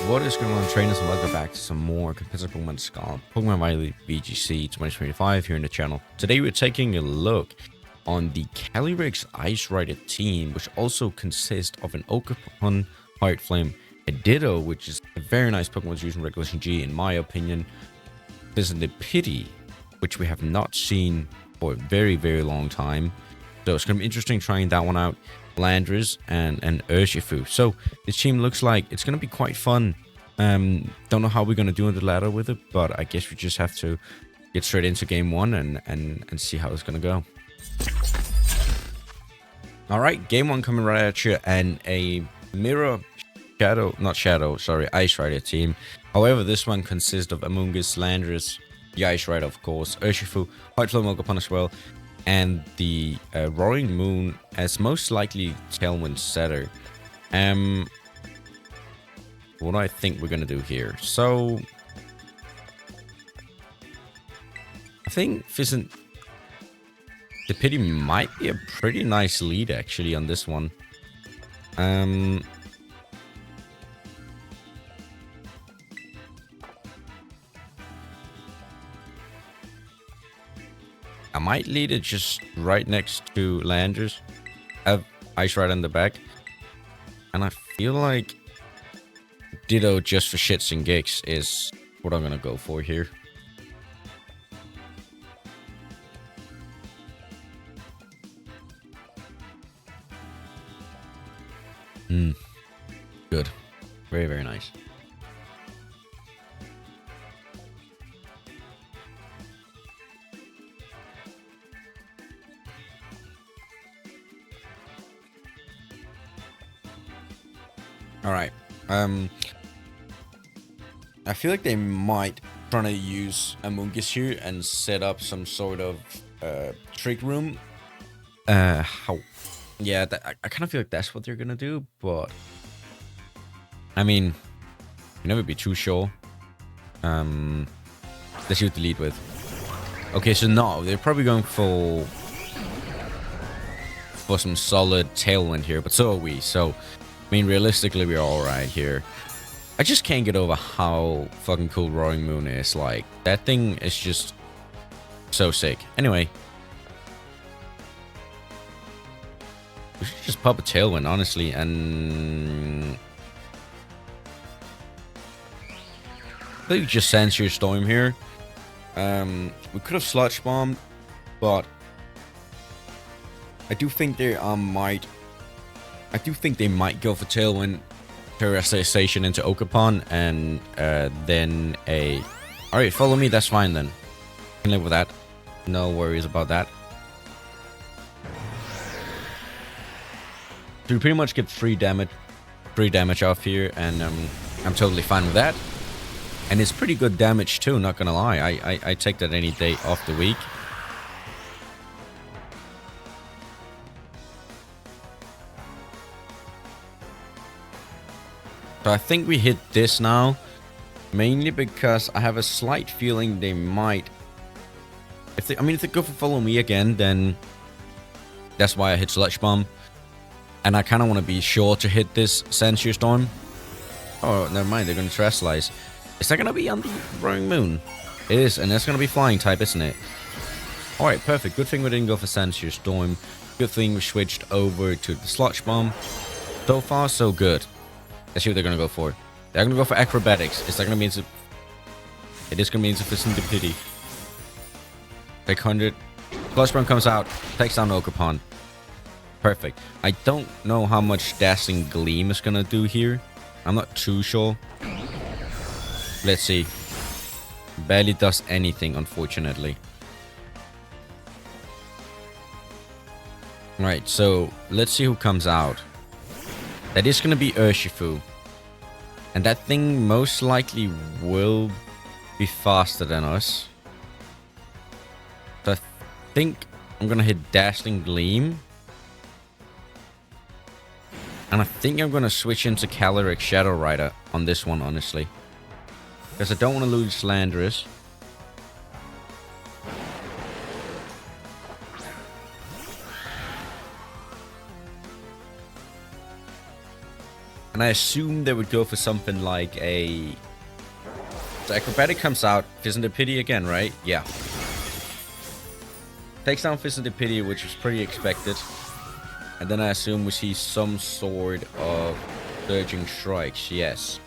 What is going on, trainers, and welcome back to some more competitive Pokemon Scarlet Pokemon Riley VGC 2025 here in the channel. Today we're taking a look on the Calyrex-Ice Rider team, which also consists of an Ogerpon, Heart Flame, a Ditto, which is a very nice Pokemon using Regulation G in my opinion. Fezandipiti, which we have not seen for a very long time. So it's going to be interesting trying that one out. Landorus and Urshifu. So this team looks like it's going to be quite fun. Don't know how we're going to do in the ladder with it, but I guess we just have to get straight into game one and see how it's going to go. All right, game one coming right at you, and a mirror Ice Rider team. However, this one consists of Amoonguss, Landorus, the Ice Rider, of course, Urshifu, Heart Flame, Ogerpon as well, and the Roaring Moon as most likely Tailwind setter. What do I think we're gonna do here? So I think Fezandipiti might be a pretty nice lead actually on this one. I might lead it just right next to Landorus. Have Ice Rider in the back. And I feel like Ditto just for shits and gigs is what I'm gonna go for here. Good. Very nice. All right. I feel like they might try to use Amoonguss here and set up some sort of trick room. Yeah, I kind of feel like that's what they're gonna do, but I mean, you never be too sure. Let's see what to lead with. Okay, so no, they're probably going for some solid Tailwind here, but so are we. So I mean, realistically, we're alright here. I just can't get over how fucking cool Roaring Moon is. Like, that thing is just so sick. Anyway. We should just pop a Tailwind, honestly, and I think we just Sensor Storm here. We could have Sludge Bombed, but I do think they might go for Tailwind, Terrestrialization into Ogerpon, and then a... Alright, follow me, that's fine then. I can live with that. No worries about that. So we pretty much get free damage off here, and I'm totally fine with that. And it's pretty good damage too, not gonna lie. I take that any day of the week. So I think we hit this now, mainly because I have a slight feeling they might. If they go for follow me again, then that's why I hit Sludge Bomb, and I kind of want to be sure to hit this Sensor Storm. Oh, never mind, they're going to Terrestrialize. Is that going to be on the Roaring Moon? It is, and that's going to be Flying type, isn't it? All right, perfect. Good thing we didn't go for Sensor Storm. Good thing we switched over to the Sludge Bomb. So far, so good. Let's see what they're gonna go for. They're gonna go for acrobatics. Is that gonna be into... It is gonna be insufficient to pity. Take 100. Wellspring comes out. Takes down Ogerpon. Perfect. I don't know how much Dazzling Gleam is gonna do here. I'm not too sure. Let's see. Barely does anything, unfortunately. Right, so let's see who comes out. That is going to be Urshifu. And that thing most likely will be faster than us. So I think I'm going to hit Dazzling Gleam. And I think I'm going to switch into Calyrex Shadow Rider on this one, honestly. Because I don't want to lose Landorus. And I assume they would go for something like a... So Acrobatic comes out. Fezandipiti again, right? Yeah. Takes down Fezandipiti, which was pretty expected. And then I assume we see some sort of Surging Strikes. Yes.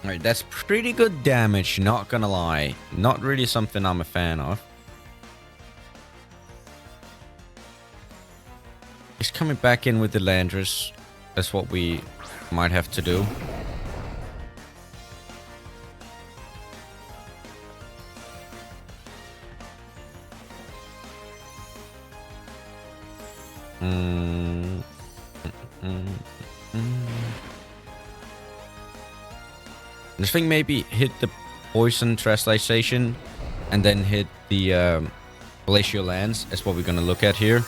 Alright, that's pretty good damage, not gonna lie. Not really something I'm a fan of. He's coming back in with the Landorus. That's what we might have to do. This thing maybe hit the Poison Translation and then hit the Glacial lands. That's what we're gonna look at here.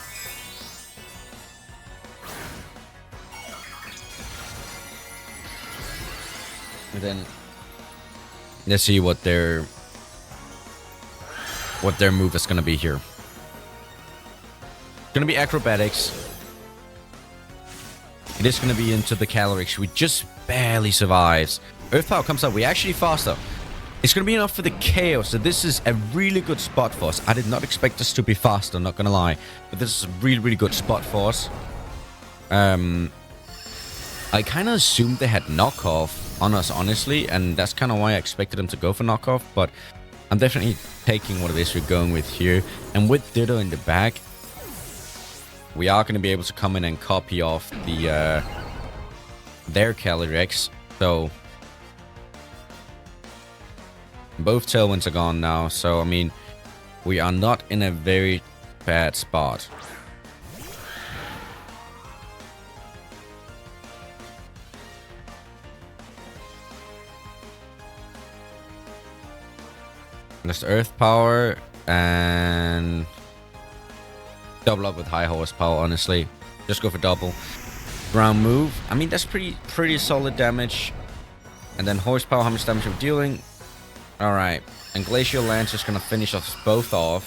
And then let's see what their move is gonna be here. It's gonna be acrobatics. It is gonna be into the Calyrex. We just barely survives. Earth Power comes out. We're actually faster. It's gonna be enough for the Chaos. So this is a really good spot for us. I did not expect us to be faster, not gonna lie. But this is a really, really good spot for us. I kind of assumed they had knockoff on us, honestly, and that's kind of why I expected them to go for knockoff, but I'm definitely taking what it is we're going with here. And with Ditto in the back, we are going to be able to come in and copy off the their Calyrex. So both Tailwinds are gone now, so I mean, we are not in a very bad spot. Just Earth Power and double up with high horsepower, honestly. Just go for double. Ground move. I mean, that's pretty solid damage. And then horsepower, how much damage we're dealing. Alright. And Glacial Lance is gonna finish us both off.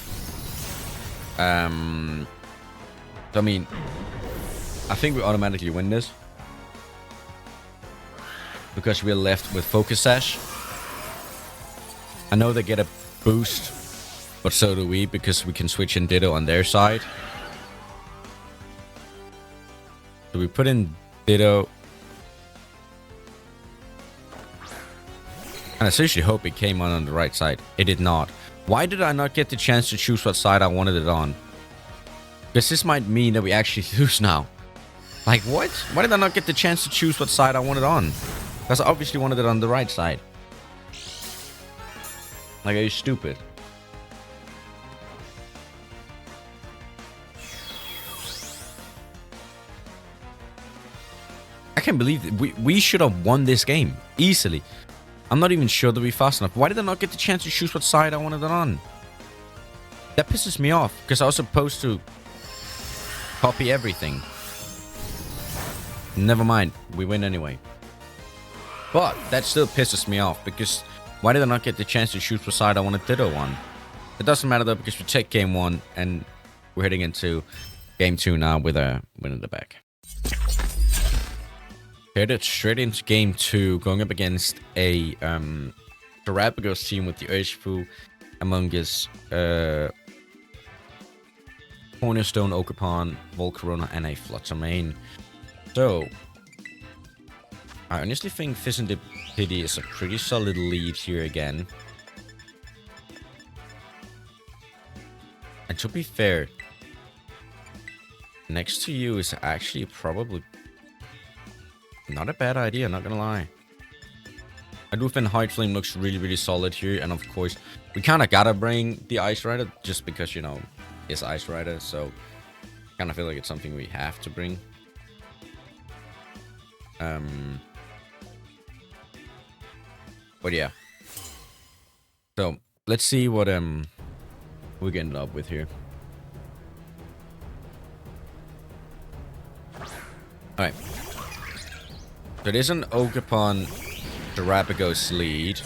So I mean, I think we automatically win this. Because we're left with Focus Sash. I know they get a boost, but so do we, because we can switch in Ditto on their side. So we put in Ditto. And I seriously hope it came on the right side. It did not. Why did I not get the chance to choose what side I wanted it on? Because this might mean that we actually lose now. Like, what? Why did I not get the chance to choose what side I wanted on? Because I obviously wanted it on the right side. Like, are you stupid? I can't believe it. We should have won this game easily. I'm not even sure that we're fast enough. Why did I not get the chance to choose what side I wanted it on? That pisses me off, because I was supposed to copy everything. Never mind, we win anyway. But that still pisses me off, because why did I not get the chance to choose what side I wanted Ditto on? It doesn't matter though, because we take game 1 and we're heading into game 2 now with a win in the back. Headed straight into game 2, going up against a Terrapagos team with the Urshifu, Among Us, Cornerstone, Ogerpon, Volcarona, and a Fluttermane. So, I honestly think Fezandipiti is a pretty solid lead here again. And to be fair, next to you is actually probably not a bad idea, not gonna lie. I do think Hide Flame looks really, really solid here. And of course, we kind of gotta bring the Ice Rider just because, you know, it's Ice Rider. So, I kind of feel like it's something we have to bring. But yeah. So, let's see what we're getting up with here. Alright. So it is an Ogerpon Terrapagos lead,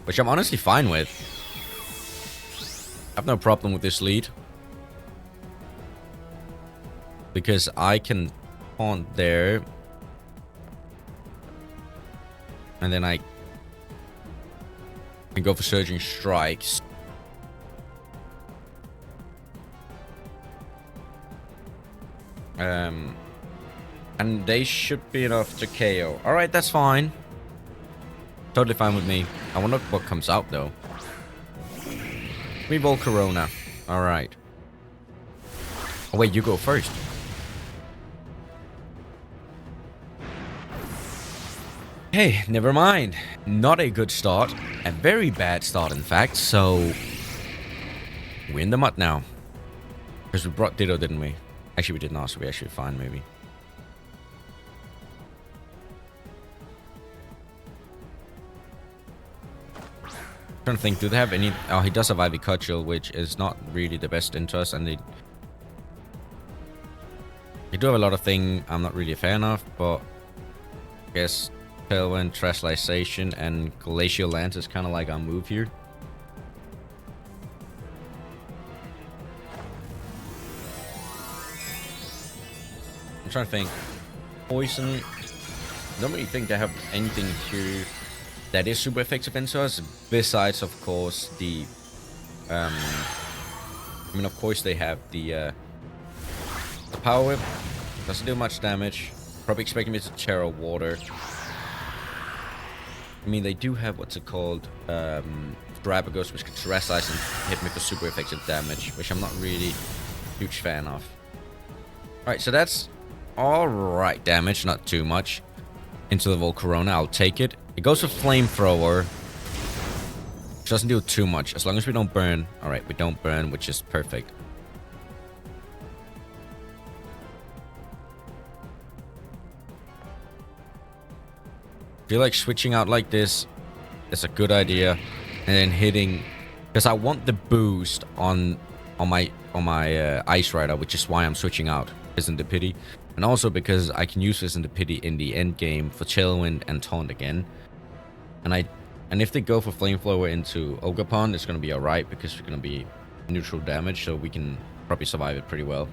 which I'm honestly fine with. have no problem with this lead. Because I can taunt there. And then I can go for Surging Strikes. And they should be enough to KO. Alright, that's fine. Totally fine with me. I wonder what comes out though. We Volcarona. Alright. Oh wait, you go first. Hey, never mind. Not a good start. A very bad start, in fact. So, we're in the mud now. Because we brought Ditto, didn't we? Actually, we did not, so we're actually fine, maybe. Trying to think, do they have any... Oh, he does have Ivy Cudgel, which is not really the best into us, and they do have a lot of things I'm not really a fan of, but I guess Tailwind, Translation, and Glacial Lance is kind of like our move here. I'm trying to think. Poison. I don't really think they have anything here that is super effective into us, besides of course the I mean, of course they have the Power Whip. Doesn't do much damage. Probably expecting me to Terra Water. I mean, they do have what's it called, Terrapagos, which can Terrestrialize and hit me for super effective damage, which I'm not really a huge fan of. Alright, so that's alright damage, not too much. Into the Volcarona, I'll take it. It goes for Flamethrower, which doesn't do too much, as long as we don't burn. Alright, we don't burn, which is perfect. I feel like switching out like this is a good idea, and then hitting, because I want the boost on my Ice Rider, which is why I'm switching out Fezandipiti, and also because I can use Fezandipiti in the end game for Tailwind and Taunt again, and if they go for Flamethrower into Ogerpon, it's gonna be alright because we're gonna be neutral damage, so we can probably survive it pretty well.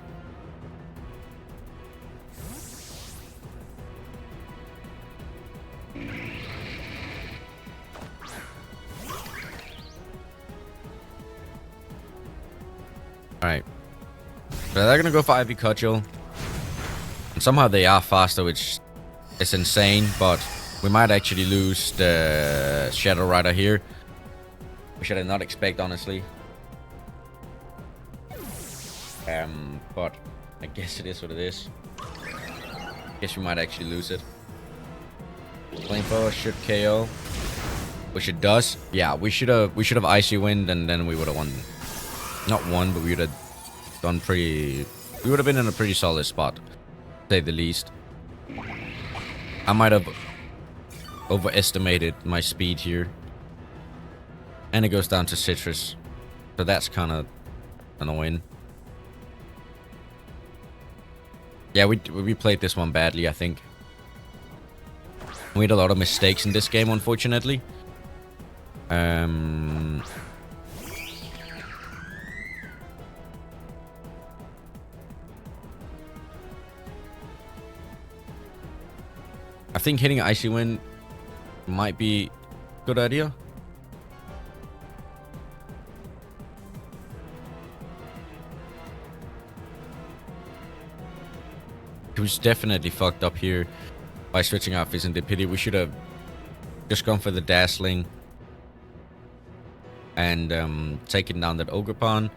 Alright. So they're gonna go for Ivy Cudgel. And somehow they are faster, which is insane, but we might actually lose the Shadow Rider here. Which I did not expect, honestly. But I guess it is what it is. Guess we might actually lose it. Flamethrower should KO. Which it does. Yeah, we should have Icy Wind, and then we would have won. Not won, but we would have done pretty... We would have been in a pretty solid spot, to say the least. I might have overestimated my speed here. And it goes down to Citrus. So that's kind of annoying. Yeah, we played this one badly, I think. We made a lot of mistakes in this game, unfortunately. I think hitting Icy Wind might be a good idea. He was definitely fucked up here by switching out Fezandipiti. We should have just gone for the Dazzling and taken down that Ogerpon.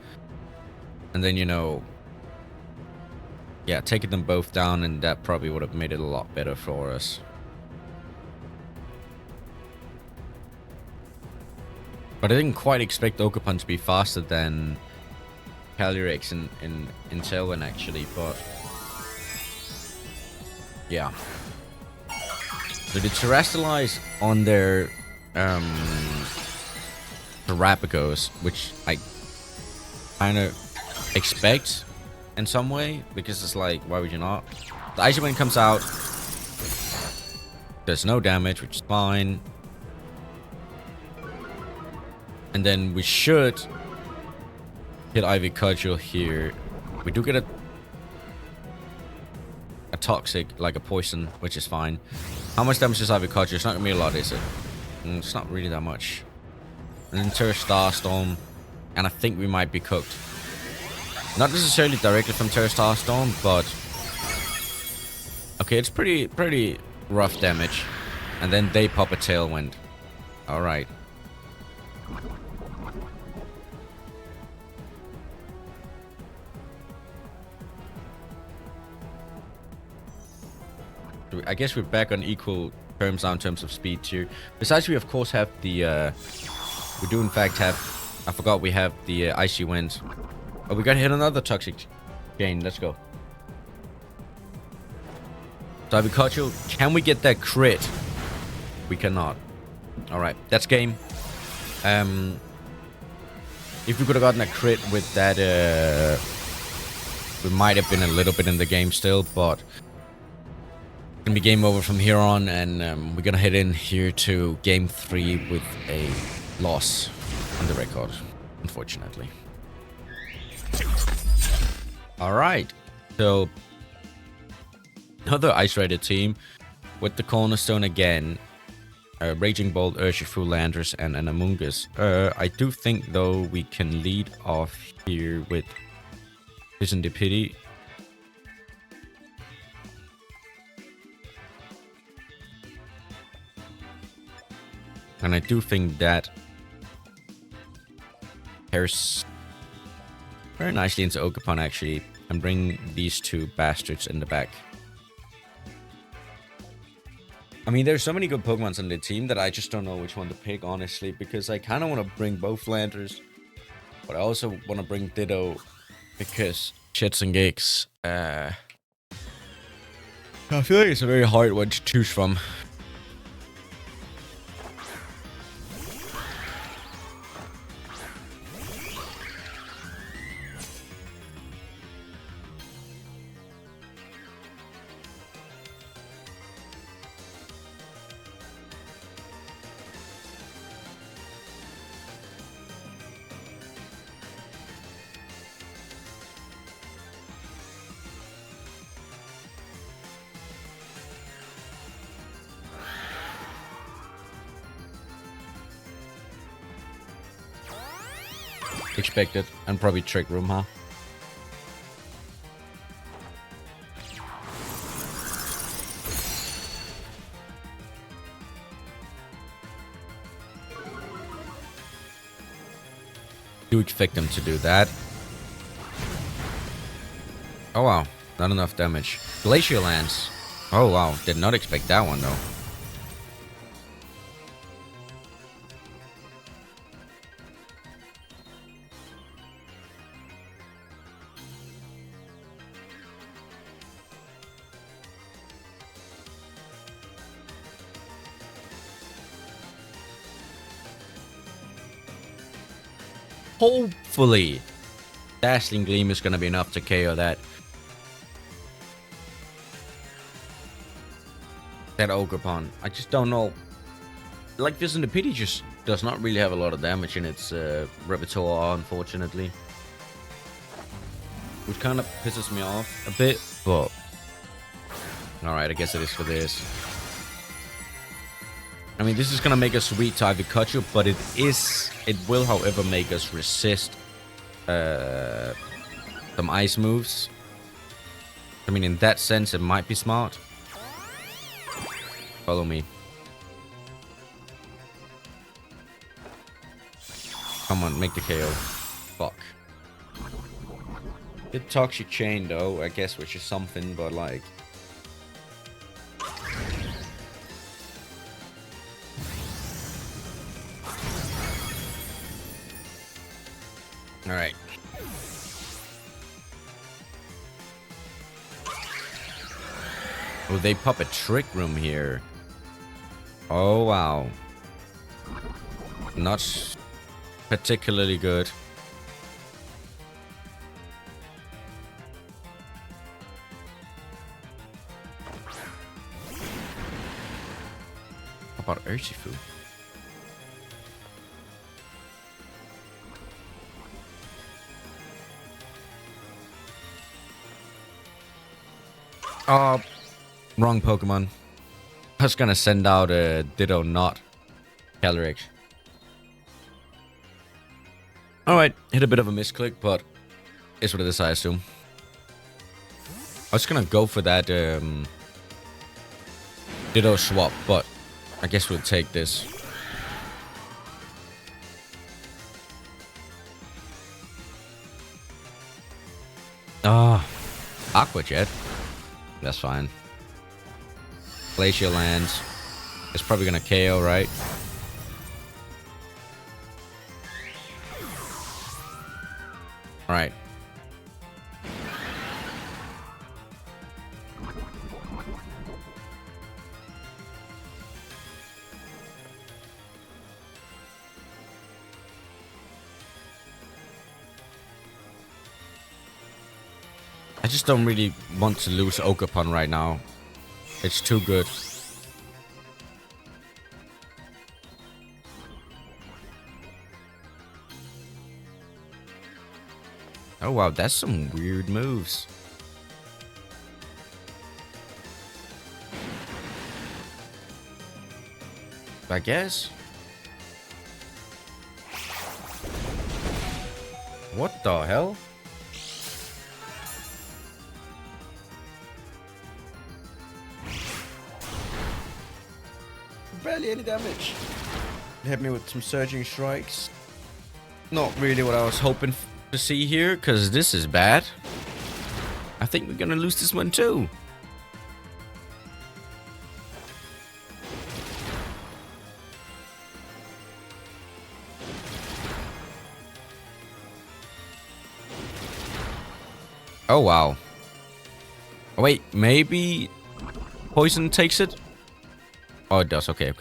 And then, you know, yeah, taking them both down, and that probably would have made it a lot better for us. But I didn't quite expect Ogerpon to be faster than Calyrex in Tailwind, actually, but yeah. So they Terrestrialize on their Terrapagos, which I kind of expect in some way, because it's like, why would you not? The Icy Wind comes out. There's no damage, which is fine. And then we should hit Ivy Cudgel here. We do get a toxic, like a poison, which is fine. How much damage is Ivy Cudgel? It's not gonna be a lot, is it? It's not really that much. And then Terra Starstorm, and I think we might be cooked. Not necessarily directly from Terra Starstorm, but okay, it's pretty rough damage. And then they pop a Tailwind. All right. I guess we're back on equal terms now in terms of speed too. Besides, we of course have the we do in fact have, I forgot we have the Icy Wind. Oh, we gotta hit another Toxic Chain. Let's go. So Ivy Cudgel, can we get that crit? We cannot. Alright, that's game. If we could have gotten a crit with that, we might have been a little bit in the game still, but it's gonna be game over from here on, and we're gonna head in here to game 3 with a loss on the record, unfortunately. Alright, so another ice-rated team with the Cornerstone again. Raging Bolt, Urshifu, Landorus, and an Amoonguss. I do think, though, we can lead off here with Fezandipiti. And I do think that pairs very nicely into Ogerpon, actually, and bring these two bastards in the back. I mean, there's so many good Pokemons on the team that I just don't know which one to pick, honestly, because I kind of want to bring both Landorus, but I also want to bring Ditto because shits and gigs. I feel like it's a very hard one to choose from. Expected, and probably Trick Room, huh? Do expect them to do that. Oh wow, not enough damage. Glacial Lance. Oh wow, did not expect that one though. Hopefully, Dazzling Gleam is going to be enough to KO that Ogerpon. I just don't know. Like, Fezandipiti just does not really have a lot of damage in its repertoire, unfortunately. Which kind of pisses me off a bit, but alright, I guess it is for this. I mean, this is gonna make us sweet to Ivy Cudgel, but it will, however, make us resist some ice moves. I mean, in that sense, it might be smart. Follow me. Come on, make the KO. Fuck. Hit Toxic Chain, though, I guess, which is something, but like... Alright. Oh, they pop a Trick Room here. Oh, wow. Not particularly good. How about Urshifu? Oh, wrong Pokemon. I was gonna send out a Ditto, not Calyrex. Alright, hit a bit of a misclick, but it's what it is, I assume. I was gonna go for that Ditto swap, but I guess we'll take this. Ah, Aqua Jet. That's fine. Glacial lands. It's probably gonna KO, right? Alright. I just don't really want to lose Ogerpon right now. It's too good. Oh wow, that's some weird moves. I guess. What the hell? Barely any damage. It hit me with some surging strikes. Not really what I was hoping to see here, because this is bad. I think we're gonna lose this one too. Oh wow. Oh wait, maybe poison takes it? Oh, it does. Okay.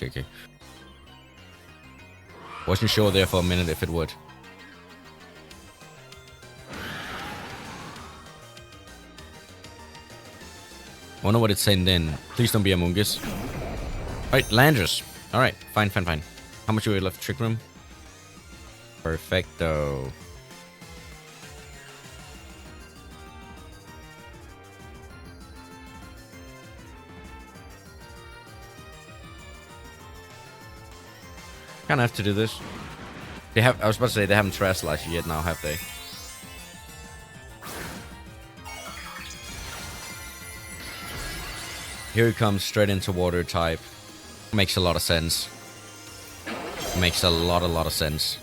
Wasn't sure there for a minute if it would. Wonder what it's saying then. Please don't be Among Us. Alright, Landorus. Alright, fine. How much do we left Trick Room? Perfecto. Kind of have to do this. They have. I was about to say they haven't Terrestrialized yet now, have they? Here it comes straight into water type. Makes a lot of sense. Makes a lot of sense.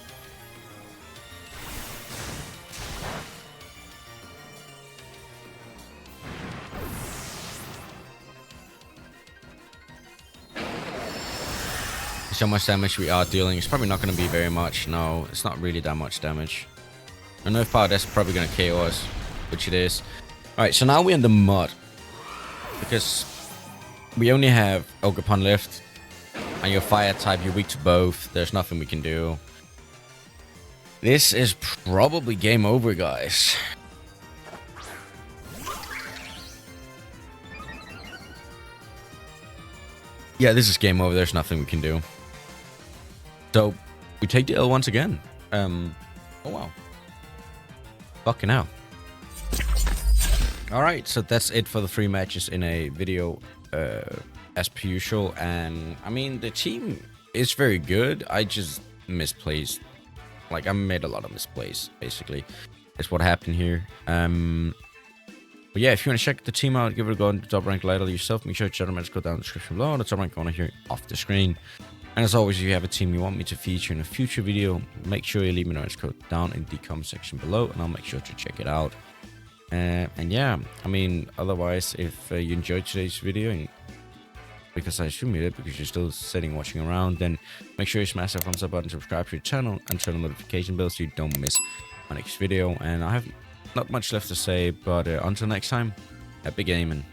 So much damage we are dealing. It's probably not going to be very much. No, it's not really that much damage. I know if power that's probably going to KO us, which it is. Alright, so now we're in the mud. Because we only have Ogerpon left. And your fire type, you're weak to both. There's nothing we can do. This is probably game over, guys. Yeah, this is game over. There's nothing we can do. So, we take the L once again. Oh, wow. Fucking hell. Alright, so that's it for the 3 matches in a video, as per usual. And, I mean, the team is very good. I just misplaced. Like, I made a lot of misplays, basically. That's what happened here. But yeah, if you want to check the team out, give it a go on the top rank later yourself. Make sure to check them out. Go down in the description below. The top rank corner here off the screen. And as always, if you have a team you want me to feature in a future video, make sure you leave me a nice code down in the comment section below, and I'll make sure to check it out. And yeah, I mean, otherwise, if you enjoyed today's video, and because I assume you did, because you're still sitting watching around, then make sure you smash that thumbs up button, subscribe to your channel, and turn on the notification bell so you don't miss my next video. And I have not much left to say, but until next time, happy gaming.